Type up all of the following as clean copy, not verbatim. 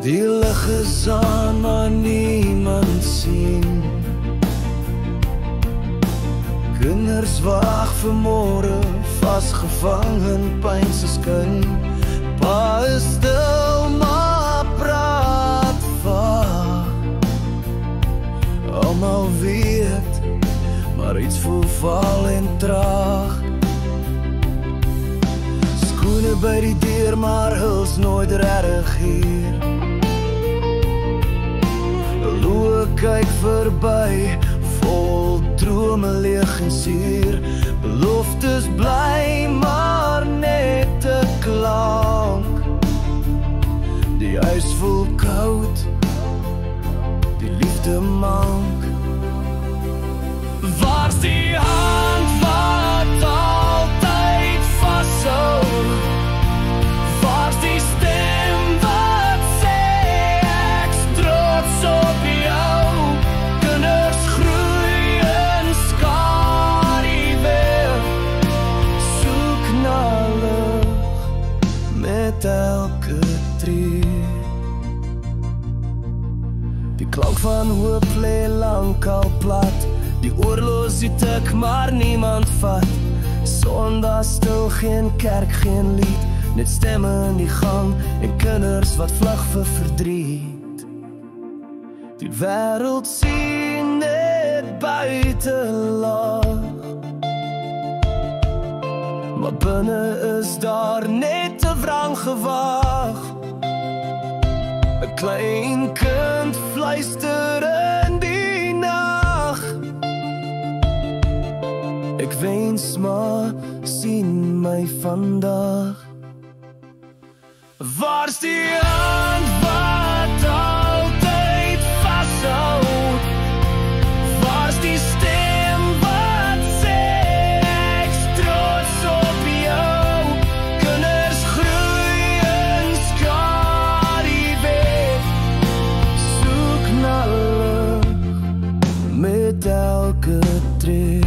Die lig is aan, maar niemand sien. Kinders wag vir môre, vasgevang in pyn se skyn. Pa is stil, maar praat vaag. Almal weet, maar iets voel vaal en traag. Skoene by die deur, maar huls nooit regtig hier. Loe kyk verby, vol drome leeg en suur. Beloftes bly, maar net 'n klank. Die huis voel koud, die liefde mank. Waar's die hand wat altyd vashou? Waar's die stem wat sê ek's trots op jou? Kinders groei in skaduwee, soek na lig met elke tree. Die klank van hoop lê lank al plat. Die oorloos die tik, maar niemand vat. Sondag stil, geen kerk, geen lied. Net stemme in die gang en kinders wat vlug vir verdriet. Die wêreld sien net buite lag, maar binne is daar net 'n wrang gewag. 'n Klein kind fluister in die nag. Ek wens maar sien my vandag. Waar's die hand wat altyd vashou? Waar's die stem wat sê ek's trots op jou? Kinders groei in skaduwee, soek na lig met elke tree.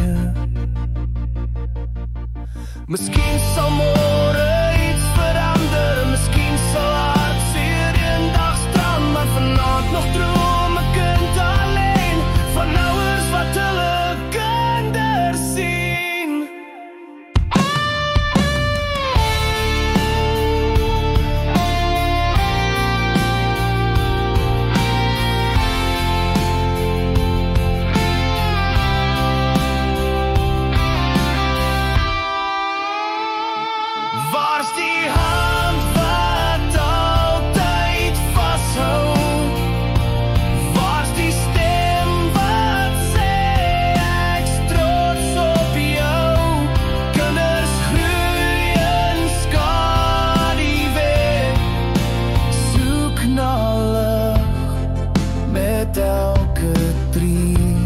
Miskien sal môre iets verander, miskien sal hartseer eendag strand, maar vanaand nog droom 'n kind alleen van ouers wat hulle kinders sien. Waar's die hand wat altyd vashou? Waar's die stem wat sê ek's trots op jou? Kinders groei in skaduwee, soek na lig met elke tree.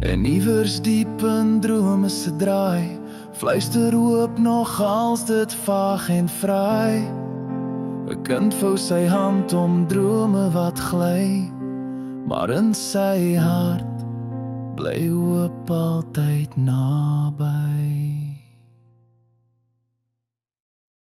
En iewers diep in drome se draai, fluister hoop nog als dit vaag en vry. 'n kind vou sy hand om drome wat gly, maar in sy hart bly hoop altyd naby.